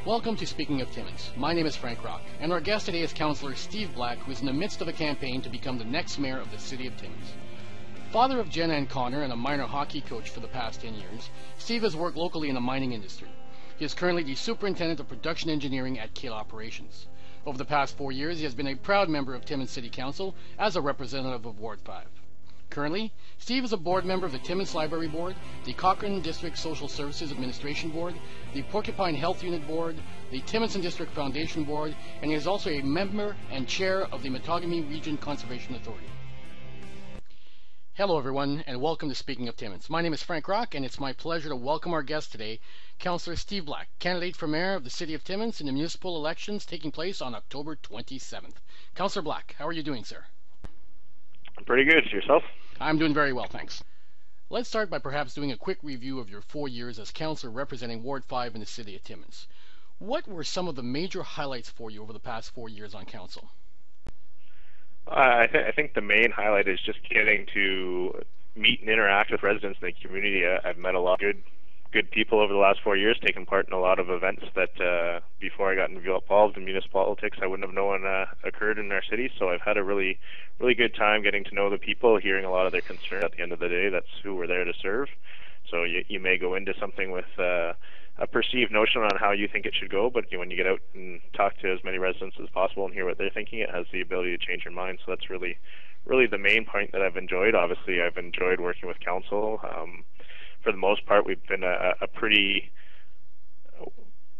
Welcome to Speaking of Timmins. My name is Frank Rock, and our guest today is Councillor Steve Black, who is in the midst of a campaign to become the next mayor of the city of Timmins. Father of Jenna and Connor and a minor hockey coach for the past 10 years, Steve has worked locally in the mining industry. He is currently the Superintendent of Production Engineering at Kale Operations. Over the past 4 years, he has been a proud member of Timmins City Council as a representative of Ward 5. Currently, Steve is a board member of the Timmins Library Board, the Cochrane District Social Services Administration Board, the Porcupine Health Unit Board, the Timmins and District Foundation Board, and he is also a member and chair of the Matagami Region Conservation Authority. Hello everyone, and welcome to Speaking of Timmins. My name is Frank Rock, and it's my pleasure to welcome our guest today, Councillor Steve Black, candidate for mayor of the city of Timmins in the municipal elections taking place on October 27th. Councillor Black, how are you doing, sir? I'm pretty good. Yourself? I'm doing very well, thanks. Let's start by perhaps doing a quick review of your 4 years as councillor representing Ward 5 in the city of Timmins. What were some of the major highlights for you over the past 4 years on council? I think the main highlight is just getting to meet and interact with residents in the community. I've met a lot of good people over the last 4 years, taken part in a lot of events that before I got involved in municipal politics I wouldn't have known occurred in our city. So I've had a really good time getting to know the people, hearing a lot of their concerns. At the end of the day, that's who we're there to serve. So you may go into something with a perceived notion on how you think it should go, but when you get out and talk to as many residents as possible and hear what they're thinking, it has the ability to change your mind. So that's really the main point that I've enjoyed. Obviously, I've enjoyed working with council. For the most part, we've been a pretty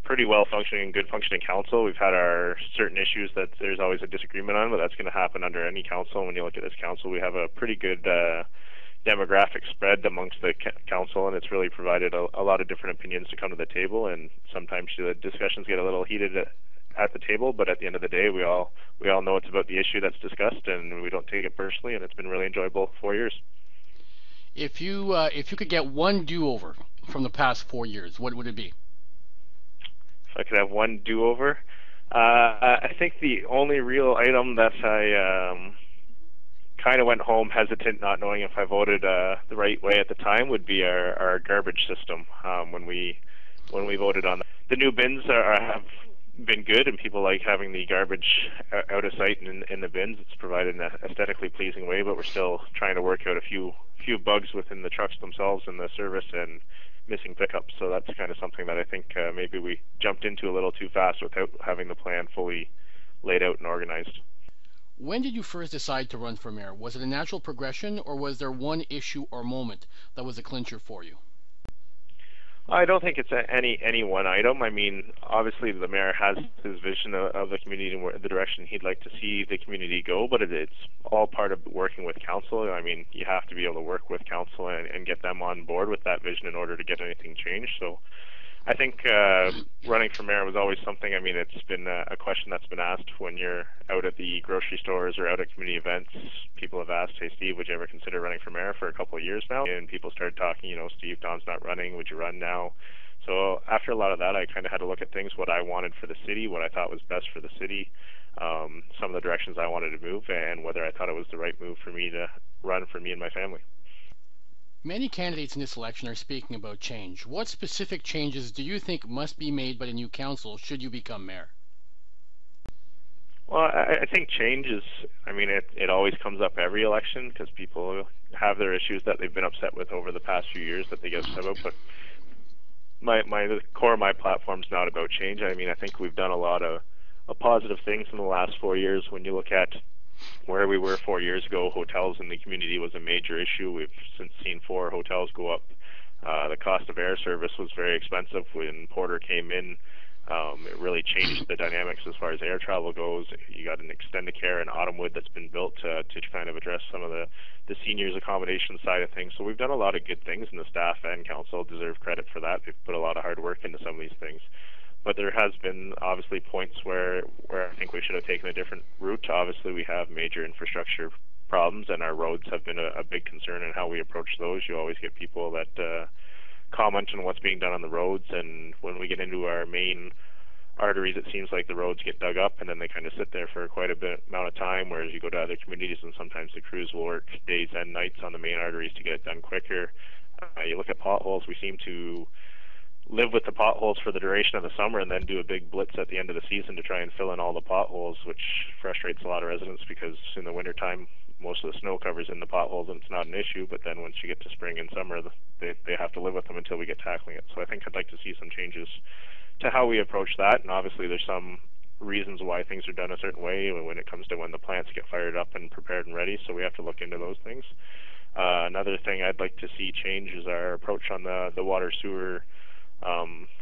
well-functioning, good-functioning council. We've had our certain issues that there's always a disagreement on, but that's going to happen under any council. When you look at this council, we have a pretty good demographic spread amongst the council, and it's really provided a lot of different opinions to come to the table, and sometimes the discussions get a little heated at the table, but at the end of the day, we all know it's about the issue that's discussed, and we don't take it personally, and it's been really enjoyable 4 years. If you could get one do-over from the past 4 years, what would it be? If I could have one do-over, I think the only real item that I kind of went home hesitant, not knowing if I voted the right way at the time, would be our garbage system. When we voted on the new bins have been good, and people like having the garbage out of sight and in the bins. It's provided in an aesthetically pleasing way, but we're still trying to work out a few bugs within the trucks themselves and the service and missing pickups. So that's kind of something that I think maybe we jumped into a little too fast without having the plan fully laid out and organized. When did you first decide to run for mayor? Was it a natural progression, or was there one issue or moment that was a clincher for you? I don't think it's any one item. I mean, obviously the mayor has his vision of the community and the direction he'd like to see the community go, but it's all part of working with council. I mean, you have to be able to work with council and get them on board with that vision in order to get anything changed. So I think running for mayor was always something. I mean, it's been a question that's been asked when you're out at the grocery stores or out at community events. People have asked, "Hey, Steve, would you ever consider running for mayor?" for a couple of years now. And people started talking, "Steve, Don's not running. Would you run now?" So after a lot of that, I kind of had to look at things, what I wanted for the city, what I thought was best for the city, some of the directions I wanted to move, and whether I thought it was the right move for me to run for me and my family. Many candidates in this election are speaking about change. What specific changes do you think must be made by the new council should you become mayor? Well, I think change is, it always comes up every election because people have their issues that they've been upset with over the past few years that they get upset about, but the core of my platform is not about change. I think we've done a lot of positive things in the last 4 years. When you look at where we were 4 years ago, hotels in the community was a major issue. We've since seen 4 hotels go up. The cost of air service was very expensive when Porter came in. It really changed the dynamics as far as air travel goes. You got an extended care in Autumnwood that's been built to kind of address some of the seniors accommodation side of things. So we've done a lot of good things, and the staff and council deserve credit for that. They've put a lot of hard work into some of these things. But there has been obviously points where I think we should have taken a different route. Obviously, we have major infrastructure problems, and our roads have been a big concern in how we approach those. You always get people that comment on what's being done on the roads, and when we get into our main arteries, it seems like the roads get dug up, and then they kind of sit there for quite a bit amount of time, whereas you go to other communities, and sometimes the crews will work days and nights on the main arteries to get it done quicker. You look at potholes, we seem to live with the potholes for the duration of the summer and then do a big blitz at the end of the season to try and fill in all the potholes, which frustrates a lot of residents because in the wintertime most of the snow covers in the potholes and it's not an issue, but then once you get to spring and summer they have to live with them until we get tackling it. So I think I'd like to see some changes to how we approach that, and obviously there's some reasons why things are done a certain way when it comes to when the plants get fired up and prepared and ready, so we have to look into those things. Another thing I'd like to see change is our approach on the water sewer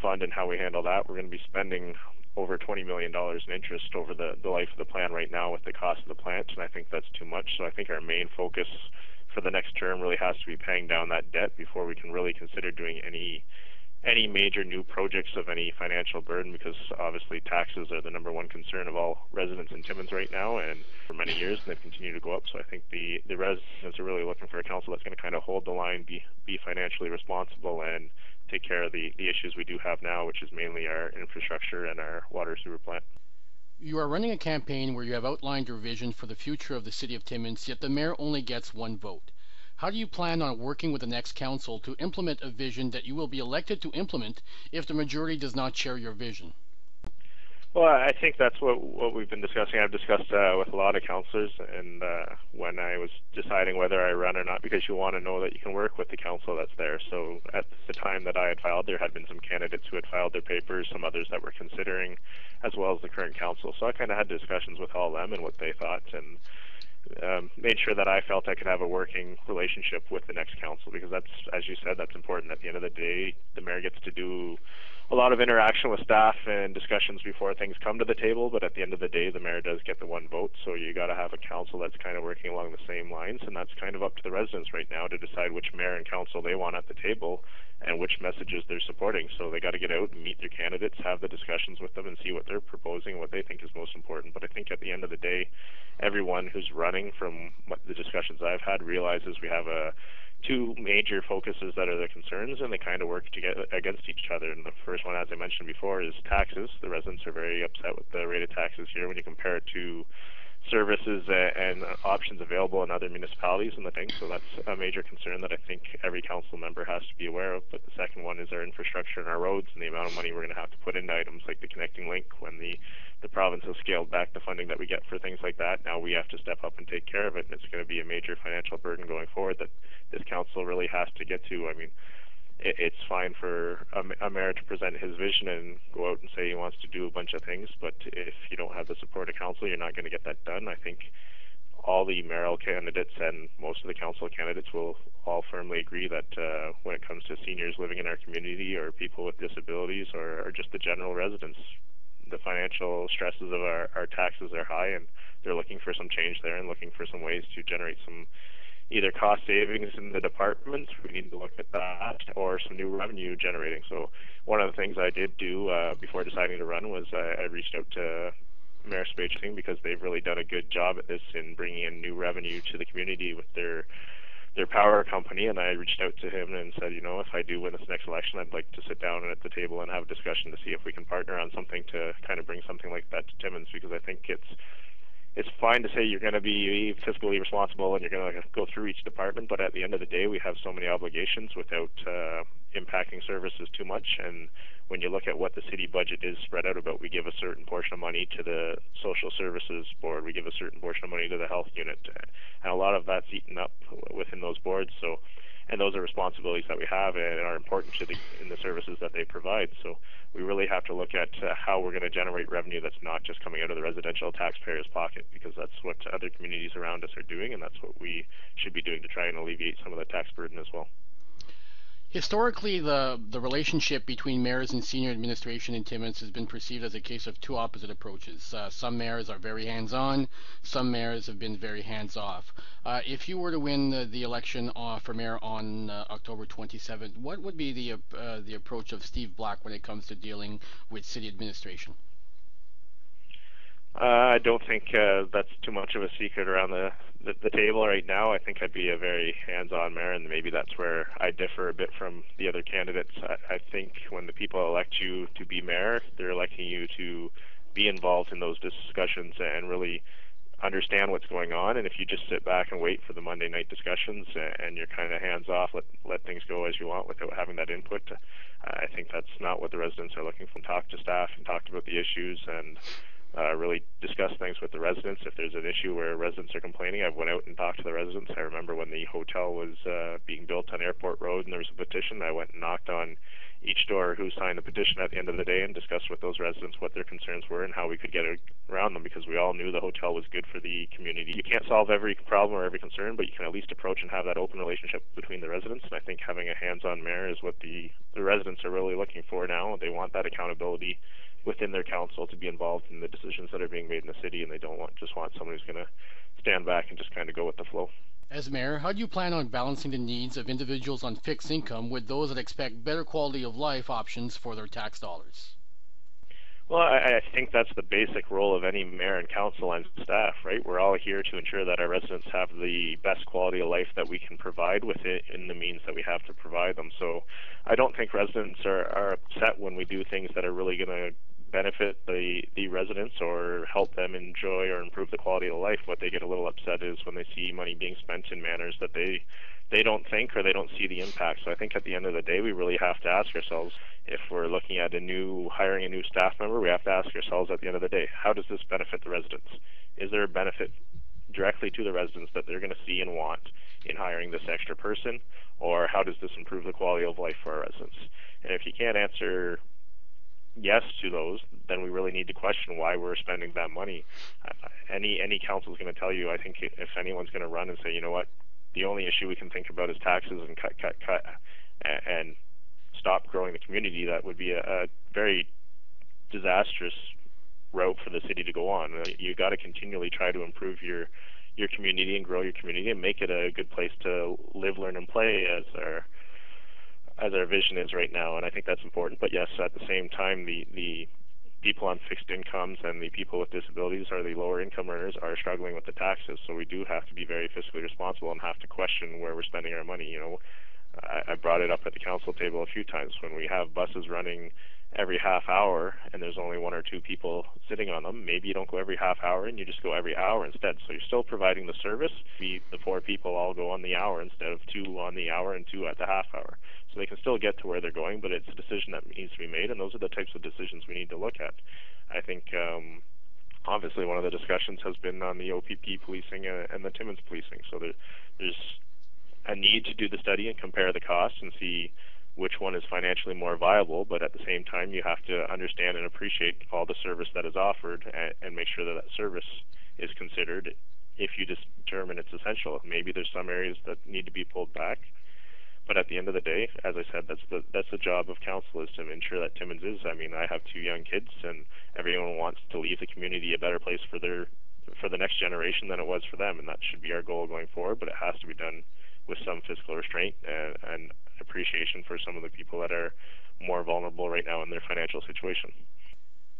fund and how we handle that. We're going to be spending over $20 million in interest over the life of the plan right now with the cost of the plant, and I think that's too much. So I think our main focus for the next term really has to be paying down that debt before we can really consider doing any major new projects of any financial burden, because obviously taxes are the number one concern of all residents in Timmins right now and for many years, and they've continued to go up. So I think the residents are really looking for a council that's going to kind of hold the line, be financially responsible, and take care of the issues we do have now, which is mainly our infrastructure and our water sewer plant. You are running a campaign where you have outlined your vision for the future of the city of Timmins, yet the mayor only gets one vote. How do you plan on working with the next council to implement a vision that you will be elected to implement if the majority does not share your vision? Well, I think that's what we've been discussing. I've discussed with a lot of councillors, and when I was deciding whether I run or not, because you want to know that you can work with the council that's there. So at the time that I had filed, there had been some candidates who had filed their papers, some others that were considering, as well as the current council. So I kind of had discussions with all of them and what they thought, and made sure that I felt I could have a working relationship with the next council, because that's, as you said, that's important. At the end of the day, the mayor gets to do a lot of interaction with staff and discussions before things come to the table, but at the end of the day, the mayor does get the one vote, so you got to have a council that's kind of working along the same lines, and that's kind of up to the residents right now to decide which mayor and council they want at the table and which messages they're supporting. So they got to get out and meet their candidates, have the discussions with them, and see what they're proposing and what they think is most important. But I think at the end of the day, everyone who's running, from what the discussions I've had, realizes we have two major focuses that are the concerns, and they kind of work together against each other. And the first one, as I mentioned before, is taxes. The residents are very upset with the rate of taxes here when you compare it to services and options available in other municipalities and the thing. So that's a major concern that I think every council member has to be aware of. But the second one is our infrastructure and our roads and the amount of money we're going to have to put into items like the connecting link. When the province has scaled back the funding that we get for things like that, now we have to step up and take care of it, and it's going to be a major financial burden going forward that this council really has to get to. I mean, it's fine for a mayor to present his vision and go out and say he wants to do a bunch of things, but if you don't have the support of council, you're not going to get that done. I think all the mayoral candidates and most of the council candidates will all firmly agree that when it comes to seniors living in our community, or people with disabilities, or just the general residents, the financial stresses of our taxes are high, and they're looking for some change there and looking for some ways to generate some either cost savings in the departments, we need to look at that, or some new revenue generating. So one of the things I did do before deciding to run was I reached out to Mayor Sewage, because they've really done a good job at this in bringing in new revenue to the community with their power company, and I reached out to him and said, if I do win this next election, I'd like to sit down at the table and have a discussion to see if we can partner on something to kind of bring something like that to Timmins, because I think it's fine to say you're going to be fiscally responsible and you're going to go through each department, but at the end of the day, we have so many obligations without impacting services too much. And when you look at what the city budget is spread out about, we give a certain portion of money to the social services board, we give a certain portion of money to the health unit, and a lot of that's eaten up within those boards. So, and those are responsibilities that we have and are important to in the services that they provide. So we really have to look at how we're going to generate revenue that's not just coming out of the residential taxpayers' pocket, because that's what other communities around us are doing, and that's what we should be doing to try and alleviate some of the tax burden as well. Historically, the relationship between mayors and senior administration in Timmins has been perceived as a case of two opposite approaches. Some mayors are very hands-on, some mayors have been very hands-off. If you were to win the election for mayor on October 27th, what would be the approach of Steve Black when it comes to dealing with city administration? I don't think that's too much of a secret around the table right now. I think I'd be a very hands-on mayor, and maybe that's where I differ a bit from the other candidates. I think when the people elect you to be mayor, they're electing you to be involved in those discussions and really understand what's going on. And if you just sit back and wait for the Monday night discussions and you're kind of hands-off, let things go as you want without having that input, I think that's not what the residents are looking for. Talk to staff and talked about the issues and really discuss things with the residents. If there's an issue where residents are complaining, I went out and talked to the residents. I remember when the hotel was being built on Airport Road and there was a petition, I went and knocked on each door who signed the petition at the end of the day and discussed with those residents what their concerns were and how we could get around them, because we all knew the hotel was good for the community. You can't solve every problem or every concern, but you can at least approach and have that open relationship between the residents, and I think having a hands-on mayor is what the residents are really looking for now. They want that accountability within their council to be involved in the decisions that are being made in the city, and they don't just want someone who's going to stand back and just kind of go with the flow. As mayor, how do you plan on balancing the needs of individuals on fixed income with those that expect better quality of life options for their tax dollars? Well, I think that's the basic role of any mayor and council and staff, right? We're all here to ensure that our residents have the best quality of life that we can provide within the means that we have to provide them. So I don't think residents are upset when we do things that are really going to benefit the residents or help them enjoy or improve the quality of life. What they get a little upset is when they see money being spent in manners that they don't think or they don't see the impact. So I think at the end of the day, we really have to ask ourselves, if we're looking at hiring a new staff member, we have to ask ourselves at the end of the day, how does this benefit the residents? Is there a benefit directly to the residents that they're going to see and want in hiring this extra person, or how does this improve the quality of life for our residents? And if you can't answer yes to those, then we really need to question why we're spending that money. Any council is going to tell you, I think, if anyone's going to run and say, you know what, the only issue we can think about is taxes and cut, and stop growing the community, that would be a very disastrous route for the city to go on. You got to continually try to improve your community and grow your community and make it a good place to live, learn, and play as our vision is right now, and I think that's important. But yes, at the same time, the people on fixed incomes and the people with disabilities or the lower income earners are struggling with the taxes. So we do have to be very fiscally responsible and have to question where we're spending our money. You know, I brought it up at the council table a few times. When we have buses running every half hour and there's only one or two people sitting on them, maybe you don't go every half hour and you just go every hour instead. So you're still providing the service. The 4 people all go on the hour instead of 2 on the hour and 2 at the half hour. So they can still get to where they're going, but it's a decision that needs to be made, and those are the types of decisions we need to look at. I think obviously one of the discussions has been on the OPP policing and the Timmins policing. So there's a need to do the study and compare the costs and see which one is financially more viable, but at the same time you have to understand and appreciate all the service that is offered and make sure that service is considered if you determine it's essential. Maybe there's some areas that need to be pulled back, but at the end of the day, as I said, that's the job of council, is to ensure that Timmins is. I mean, I have 2 young kids, and everyone wants to leave the community a better place for the next generation than it was for them, and that should be our goal going forward, but it has to be done with some fiscal restraint and appreciation for some of the people that are more vulnerable right now in their financial situation.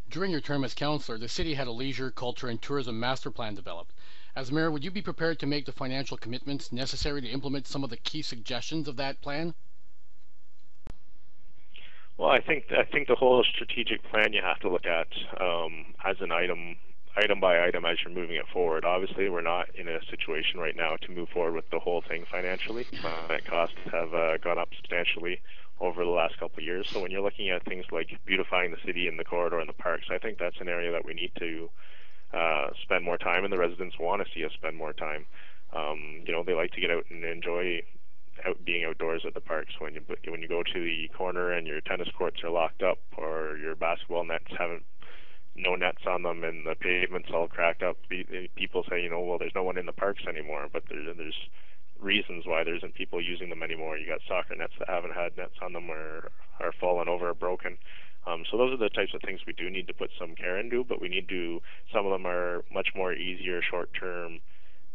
During your term as councillor, the city had a leisure, culture, and tourism master plan developed. As mayor, would you be prepared to make the financial commitments necessary to implement some of the key suggestions of that plan? Well, I think the whole strategic plan you have to look at as an item by item as you're moving it forward. Obviously, we're not in a situation right now to move forward with the whole thing financially. Costs have gone up substantially over the last couple of years. So when you're looking at things like beautifying the city and the corridor and the parks, I think that's an area that we need to spend more time, and the residents want to see us spend more time. You know, they like to get out and enjoy being outdoors at the parks. When you go to the corner and your tennis courts are locked up, or your basketball nets haven't no nets on them and the pavement's all cracked up, people say, you know, well, there's no one in the parks anymore, but there's reasons why there isn't people using them anymore. You got soccer nets that haven't had nets on them or are fallen over or broken. So those are the types of things we do need to put some care into, but we need to, some of them are much more easier short-term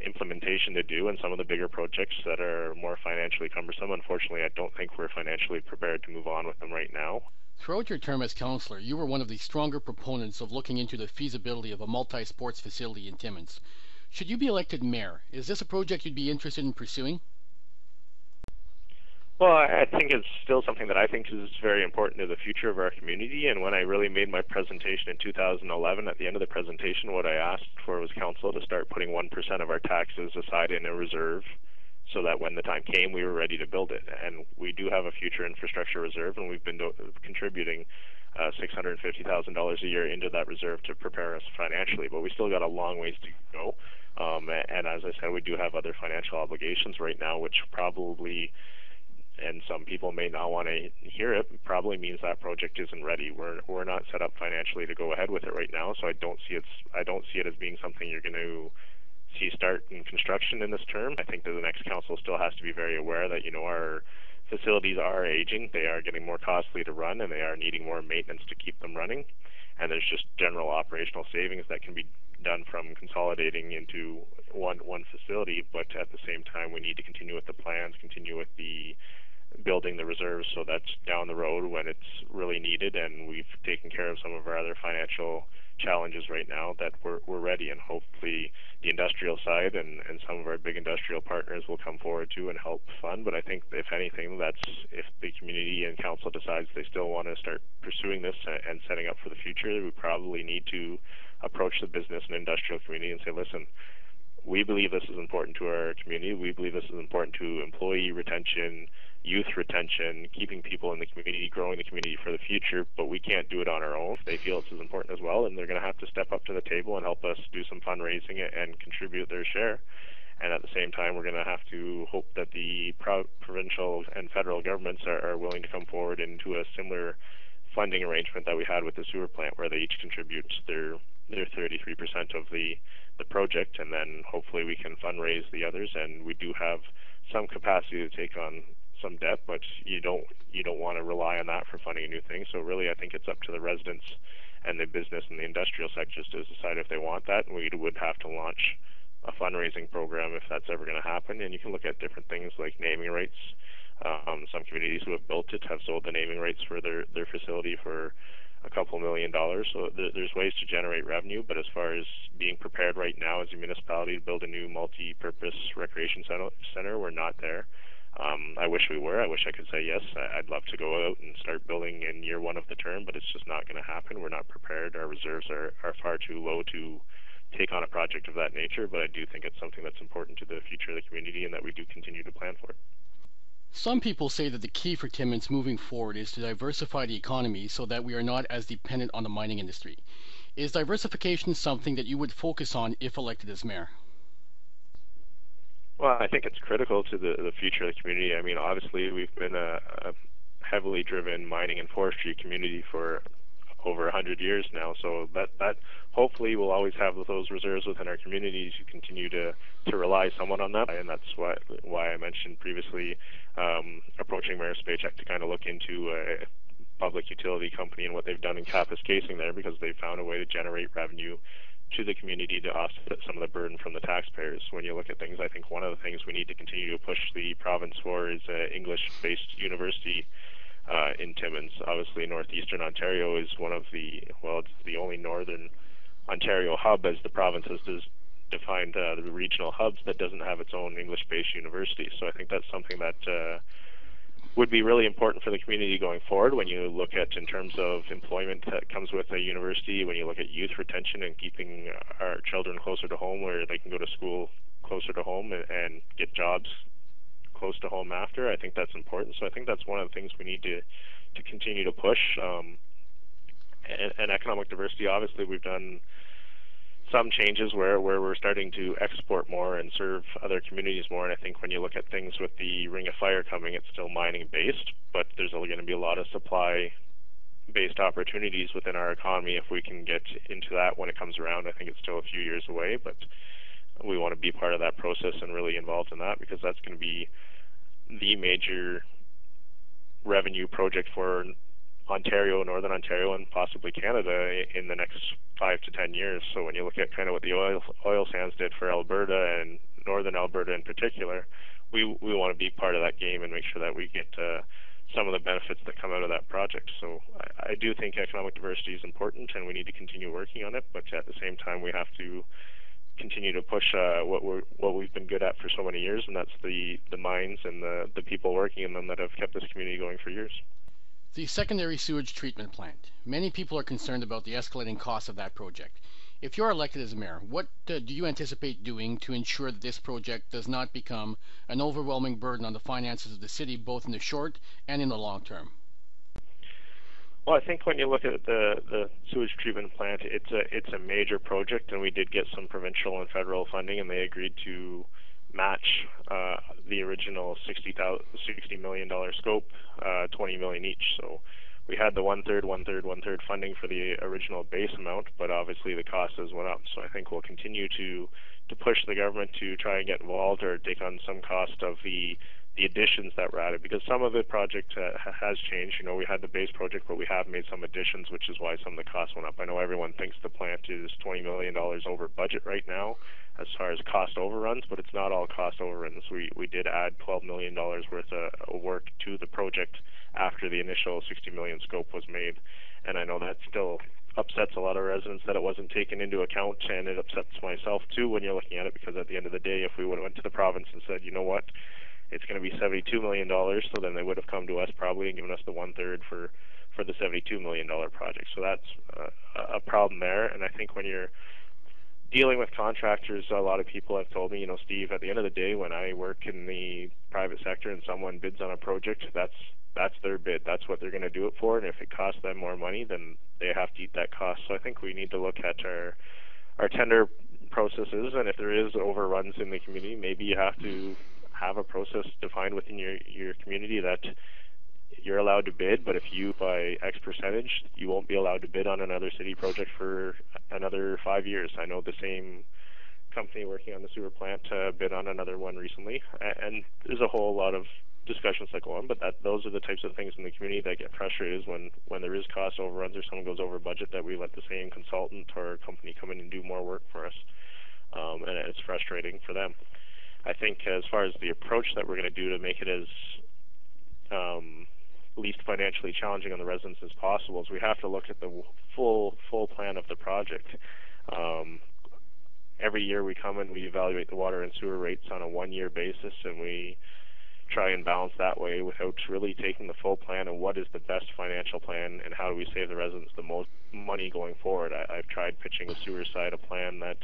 implementation to do, and some of the bigger projects that are more financially cumbersome, unfortunately, I don't think we're financially prepared to move on with them right now. Throughout your term as councillor, you were one of the stronger proponents of looking into the feasibility of a multi-sports facility in Timmins. Should you be elected mayor, is this a project you'd be interested in pursuing? Well, I think it's still something that I think is very important to the future of our community, and when I really made my presentation in 2011, at the end of the presentation, what I asked for was council to start putting 1% of our taxes aside in a reserve so that when the time came, we were ready to build it. And we do have a future infrastructure reserve, and we've been contributing $650,000 a year into that reserve to prepare us financially. But we still got a long ways to go. And as I said, we do have other financial obligations right now, which probably, and some people may not want to hear it, probably means that project isn't ready. We're not set up financially to go ahead with it right now, so I don't see it as being something you're going to see start in construction in this term. I think that the next council still has to be very aware that, you know, our facilities are aging, they are getting more costly to run, and they are needing more maintenance to keep them running. And there's just general operational savings that can be done from consolidating into one facility, but at the same time we need to continue with the plans, continue with the building the reserves, so that's down the road when it's really needed, and we've taken care of some of our other financial challenges right now, that we're ready, and hopefully the industrial side and some of our big industrial partners will come forward too and help fund. But I think if anything, that's if the community and council decides they still want to start pursuing this and setting up for the future, we probably need to approach the business and industrial community and say, listen, we believe this is important to our community. We believe this is important to employee retention, youth retention, keeping people in the community, growing the community for the future, but we can't do it on our own. They feel it's as important as well, and they're going to have to step up to the table and help us do some fundraising and contribute their share. And at the same time, we're going to have to hope that the provincial and federal governments are willing to come forward into a similar funding arrangement that we had with the sewer plant, where they each contribute their 33% of the project, and then hopefully we can fundraise the others. And we do have some capacity to take on some debt, but you don't want to rely on that for funding a new thing. So really, I think it's up to the residents and the business and the industrial sectors to decide if they want that. And we would have to launch a fundraising program if that's ever going to happen. And you can look at different things like naming rights. Some communities who have built it have sold the naming rights for their facility for a couple $1 million. So there's ways to generate revenue, but as far as being prepared right now as a municipality to build a new multi-purpose recreation center, we're not there. I wish we were. I wish I could say yes. I'd love to go out and start building in year one of the term, but it's just not going to happen. We're not prepared. Our reserves are far too low to take on a project of that nature, but I do think it's something that's important to the future of the community and that we do continue to plan for it. Some people say that the key for Timmins moving forward is to diversify the economy so that we are not as dependent on the mining industry. Is diversification something that you would focus on if elected as mayor? Well, I think it's critical to the future of the community. I mean, obviously, we've been a heavily driven mining and forestry community for over 100 years now, so that hopefully we'll always have those reserves within our communities. You continue to rely somewhat on that, and that's why I mentioned previously approaching Mayor Spacek to kind of look into a public utility company and what they've done in Kappas casing there, because they found a way to generate revenue to the community to offset some of the burden from the taxpayers. When you look at things, I think one of the things we need to continue to push the province for is an English-based university in Timmins. Obviously, Northeastern Ontario is it's the only Northern Ontario hub, as the province has defined the regional hubs, that doesn't have its own English-based university. So I think that's something that would be really important for the community going forward. When you look at in terms of employment that comes with a university, when you look at youth retention and keeping our children closer to home, where they can go to school closer to home and get jobs close to home after, I think that's important. So I think that's one of the things we need to continue to push. And economic diversity, obviously we've done some changes where we're starting to export more and serve other communities more. And I think when you look at things with the Ring of Fire coming, it's still mining based, but there's going to be a lot of supply based opportunities within our economy if we can get into that when it comes around. I think it's still a few years away, but we want to be part of that process and really involved in that, because that's going to be the major revenue project for Ontario, Northern Ontario, and possibly Canada in the next 5 to 10 years. So when you look at kind of what the oil sands did for Alberta and Northern Alberta in particular, we want to be part of that game and make sure that we get some of the benefits that come out of that project. So I do think economic diversity is important, and we need to continue working on it, but at the same time we have to continue to push what we've been good at for so many years, and that's the mines and the people working in them that have kept this community going for years. The secondary sewage treatment plant. Many people are concerned about the escalating costs of that project. If you're elected as mayor, what do you anticipate doing to ensure that this project does not become an overwhelming burden on the finances of the city, both in the short and in the long term? Well, I think when you look at the sewage treatment plant, it's a major project, and we did get some provincial and federal funding, and they agreed to match the original $60 million scope, 20 million each. So we had the one third funding for the original base amount, but obviously the cost has went up. So I think we'll continue to push the government to try and get involved or take on some cost of the additions that were added, because some of the project has changed. You know, we had the base project, but we have made some additions, which is why some of the costs went up. I know everyone thinks the plant is $20 million over budget right now as far as cost overruns, but it's not all cost overruns. We did add $12 million worth of work to the project after the initial $60 million scope was made, and I know that still upsets a lot of residents that it wasn't taken into account, and it upsets myself too when you're looking at it, because at the end of the day, if we would have went to the province and said, you know what, it's going to be $72 million, so then they would have come to us probably and given us the one third for the $72 million project. So that's a problem there. And I think when you're dealing with contractors, a lot of people have told me, you know, Steve, at the end of the day, when I work in the private sector and someone bids on a project, that's their bid. That's what they're going to do it for. And if it costs them more money, then they have to eat that cost. So I think we need to look at our tender processes, and if there is overruns in the community, maybe you have to have a process defined within your community that you're allowed to bid, but if you by X percentage, you won't be allowed to bid on another city project for another 5 years. I know the same company working on the sewer plant bid on another one recently, and there's a whole lot of discussions that go on, but those are the types of things in the community that get frustrated, is when there is cost overruns or someone goes over budget, that we let the same consultant or company come in and do more work for us, and it's frustrating for them. I think as far as the approach that we're going to do to make it as least financially challenging on the residents as possible is we have to look at the full plan of the project. Every year we come and we evaluate the water and sewer rates on a one-year basis, and we try and balance that way without really taking the full plan of what is the best financial plan and how do we save the residents the most money going forward. I've tried pitching the sewer side a plan that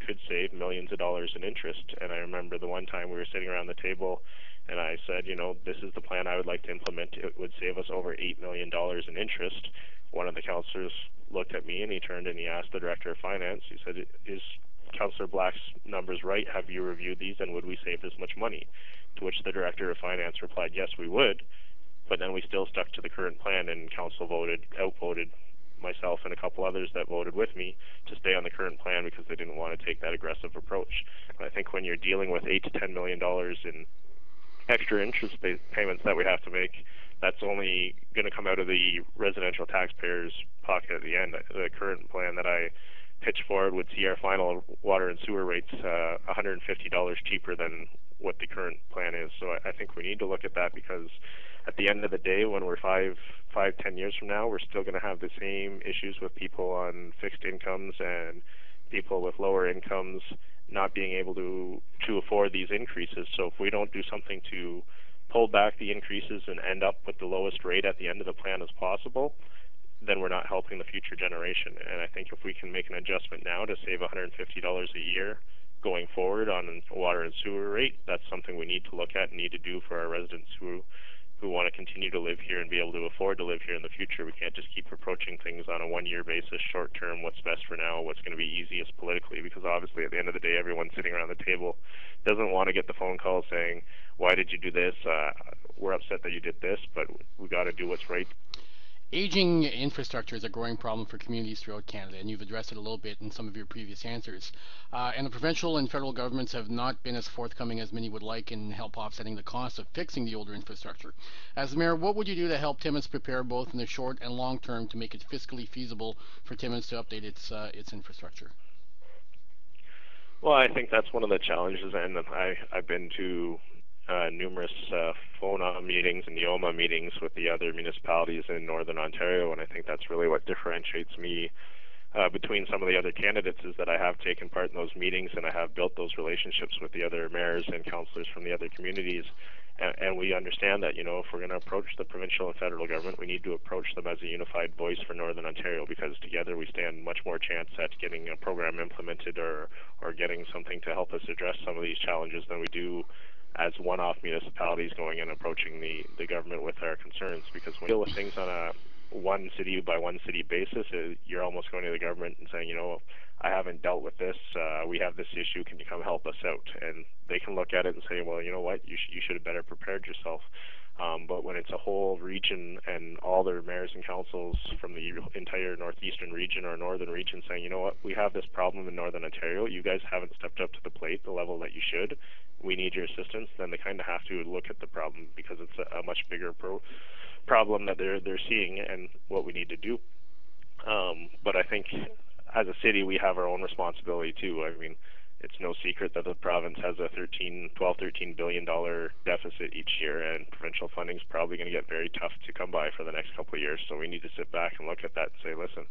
could save millions of dollars in interest. And I remember the one time we were sitting around the table and I said, you know, this is the plan I would like to implement. It would save us over $8 million in interest. One of the councillors looked at me and he turned and he asked the Director of Finance, he said, is Councillor Black's numbers right? Have you reviewed these, and would we save this much money? To which the Director of Finance replied, yes, we would. But then we still stuck to the current plan, and Council outvoted myself and a couple others that voted with me to stay on the current plan because they didn't want to take that aggressive approach. And I think when you're dealing with $8 to $10 million in extra interest payments that we have to make, that's only going to come out of the residential taxpayers' pocket at the end. The current plan that I pitched forward would see our final water and sewer rates $150 cheaper than what the current plan is. So I think we need to look at that, because at the end of the day, when we're 10 years from now, we're still going to have the same issues with people on fixed incomes and people with lower incomes not being able to afford these increases. So if we don't do something to pull back the increases and end up with the lowest rate at the end of the plan as possible, then we're not helping the future generation. And I think if we can make an adjustment now to save $150 a year going forward on a water and sewer rate, that's something we need to look at and need to do for our residents who want to continue to live here and be able to afford to live here in the future. We can't just keep approaching things on a one-year basis, short term, what's best for now, what's going to be easiest politically, because obviously at the end of the day, everyone sitting around the table doesn't want to get the phone call saying, why did you do this? We're upset that you did this, but we got to do what's right. Aging infrastructure is a growing problem for communities throughout Canada, and you've addressed it a little bit in some of your previous answers. And the provincial and federal governments have not been as forthcoming as many would like in help offsetting the cost of fixing the older infrastructure. As mayor, what would you do to help Timmins prepare both in the short and long term to make it fiscally feasible for Timmins to update its infrastructure? Well, I think that's one of the challenges, and I've been to numerous FONA meetings and NEOMA meetings with the other municipalities in Northern Ontario, and I think that's really what differentiates me between some of the other candidates, is that I have taken part in those meetings and I have built those relationships with the other mayors and councillors from the other communities, And we understand that, if we're going to approach the provincial and federal government, we need to approach them as a unified voice for Northern Ontario, because together we stand much more chance at getting a program implemented or getting something to help us address some of these challenges than we do as one-off municipalities going and approaching the government with our concerns. Because when you deal with things on a one city by one city basis, you're almost going to the government and saying, I haven't dealt with this. We have this issue. Can you come help us out? And they can look at it and say, well, you know what? You should have better prepared yourself. But when it's a whole region and all their mayors and councils from the entire northeastern region or northern region saying, you know what, we have this problem in Northern Ontario. You guys haven't stepped up to the plate the level that you should. We need your assistance. Then they kind of have to look at the problem, because it's a much bigger problem that they're seeing and what we need to do. But I think as a city, we have our own responsibility too. I mean, it's no secret that the province has a $13 billion deficit each year, and provincial funding is probably going to get very tough to come by for the next couple of years. So we need to sit back and look at that and say, listen,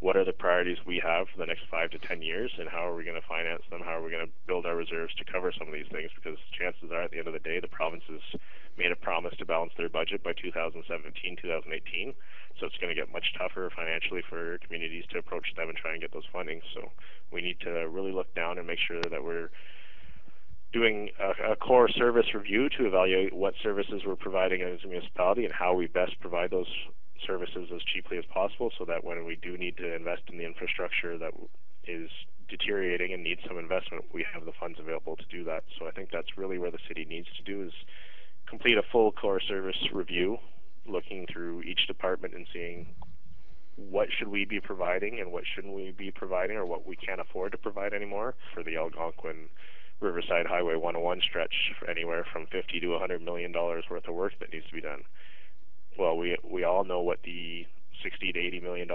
what are the priorities we have for the next 5 to 10 years, and how are we going to finance them? How are we going to build our reserves to cover some of these things? Because chances are, at the end of the day, the province has made a promise to balance their budget by 2017, 2018. So it's going to get much tougher financially for communities to approach them and try and get those fundings. So we need to really look down and make sure that we're doing a core service review to evaluate what services we're providing as a municipality and how we best provide those services as cheaply as possible, so that when we do need to invest in the infrastructure that is deteriorating and needs some investment, we have the funds available to do that. So I think that's really where the city needs to do, is complete a full core service review, looking through each department and seeing what should we be providing and what shouldn't we be providing, or what we can't afford to provide anymore. For the Algonquin Riverside Highway 101 stretch, for anywhere from $50 to $100 million worth of work that needs to be done. Well, we all know what the $60 to $80 million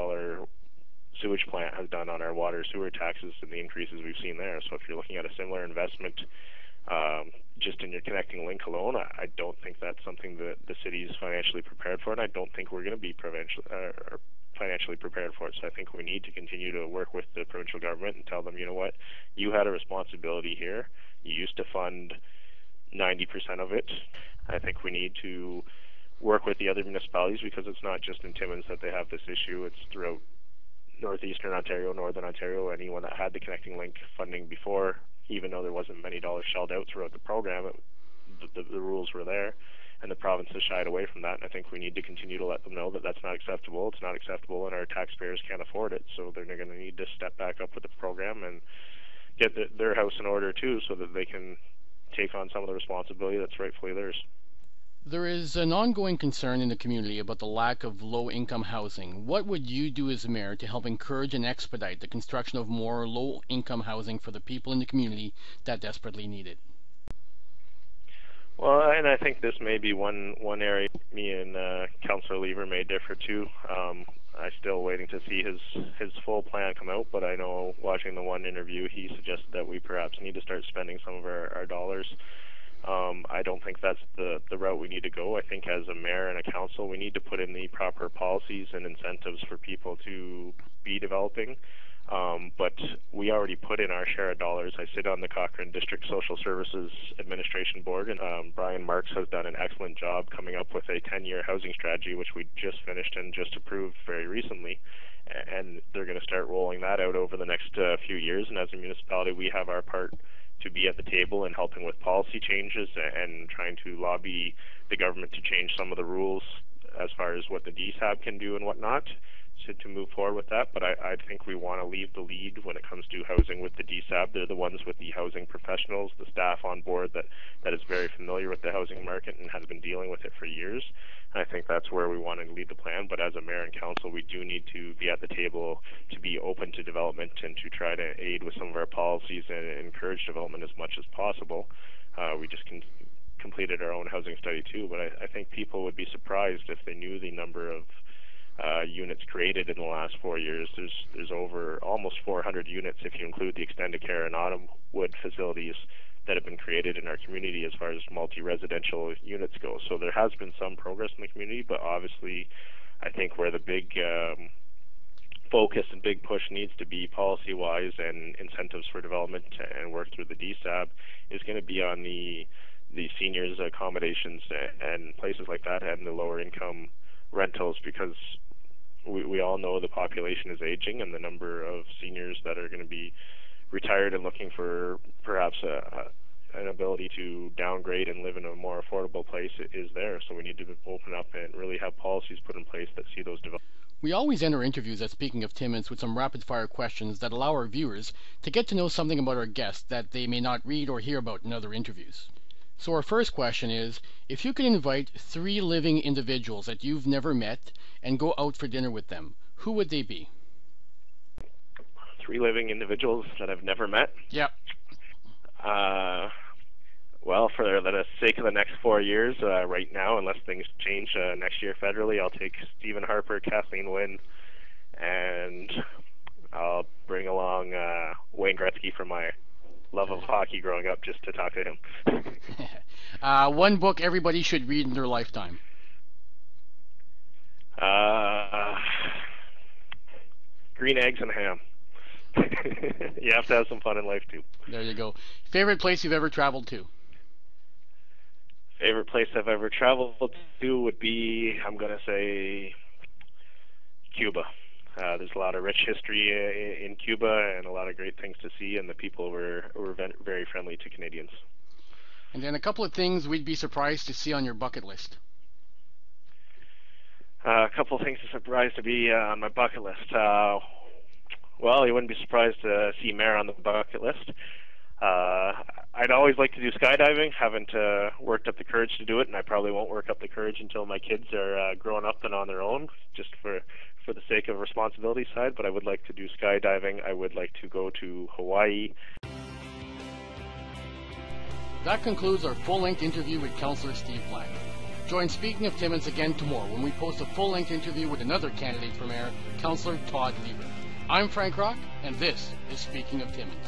sewage plant has done on our water sewer taxes and the increases we've seen there. So if you're looking at a similar investment just in your connecting link alone, I don't think that's something that the city is financially prepared for, and I don't think we're going to be financially prepared for it. So I think we need to continue to work with the provincial government and tell them, you know what, you had a responsibility here. You used to fund 90% of it. I think we need to work with the other municipalities, because it's not just in Timmins that they have this issue. It's throughout northeastern Ontario, northern Ontario, anyone that had the connecting link funding before, even though there wasn't many dollars shelled out throughout the program, the rules were there, and the province has shied away from that. And I think we need to continue to let them know that that's not acceptable. It's not acceptable, and our taxpayers can't afford it. So they're going to need to step back up with the program and get their house in order too, so that they can take on some of the responsibility that's rightfully theirs. There is an ongoing concern in the community about the lack of low-income housing. What would you do as mayor to help encourage and expedite the construction of more low-income housing for the people in the community that desperately need it? Well, and I think this may be one area me and Councillor Lever may differ too. I'm still waiting to see his full plan come out, but I know watching the one interview, he suggested that we perhaps need to start spending some of our dollars. I don't think that's the route we need to go. I think as a mayor and a council, we need to put in the proper policies and incentives for people to be developing. But we already put in our share of dollars. I sit on the Cochrane District Social Services Administration Board, and Brian Marks has done an excellent job coming up with a 10-year housing strategy, which we just finished and just approved very recently. And they're going to start rolling that out over the next few years. And as a municipality, we have our part to be at the table and helping with policy changes and trying to lobby the government to change some of the rules as far as what the DSAB can do and whatnot to move forward with that. But I think we want to leave the lead when it comes to housing with the DSAB. They're the ones with the housing professionals, the staff on board that is very familiar with the housing market and has been dealing with it for years. And I think that's where we want to lead the plan. But as a mayor and council, we do need to be at the table to be open to development and to try to aid with some of our policies and encourage development as much as possible. We just completed our own housing study too, but I think people would be surprised if they knew the number of units created in the last 4 years. There's over almost 400 units if you include the extended care and autumn wood facilities that have been created in our community as far as multi-residential units go. So there has been some progress in the community, but obviously I think where the big focus and big push needs to be policy-wise and incentives for development and work through the DSAB is going to be on the the seniors accommodations and places like that, and the lower income rentals, because we all know the population is aging, and the number of seniors that are going to be retired and looking for perhaps an ability to downgrade and live in a more affordable place is there. So we need to open up and really have policies put in place that see those develop. We always end our interviews at Speaking of Timmins with some rapid-fire questions that allow our viewers to get to know something about our guests that they may not read or hear about in other interviews. So our first question is, if you could invite 3 living individuals that you've never met and go out for dinner with them, who would they be? 3 living individuals that I've never met? Yep. Well, for the sake of the next 4 years, right now, unless things change next year federally, I'll take Stephen Harper, Kathleen Wynne, and I'll bring along Wayne Gretzky for my love of hockey growing up, just to talk to him. One book everybody should read in their lifetime. Green Eggs and Ham. You have to have some fun in life, too. There you go. Favorite place you've ever traveled to? Favorite place I've ever traveled to would be, I'm going to say, Cuba. There's a lot of rich history in Cuba and a lot of great things to see, and the people were very friendly to Canadians. And then a couple of things we'd be surprised to see on your bucket list. A couple of things surprised to be on my bucket list. Well, you wouldn't be surprised to see Mare on the bucket list. I'd always like to do skydiving. Haven't worked up the courage to do it, and I probably won't work up the courage until my kids are grown up and on their own, just for the sake of responsibility side. But I would like to do skydiving. I would like to go to Hawaii. That concludes our full-length interview with Councillor Steve Black. Join Speaking of Timmins again tomorrow when we post a full-length interview with another candidate for mayor, Councillor Todd Lieber. I'm Frank Rock, and this is Speaking of Timmins.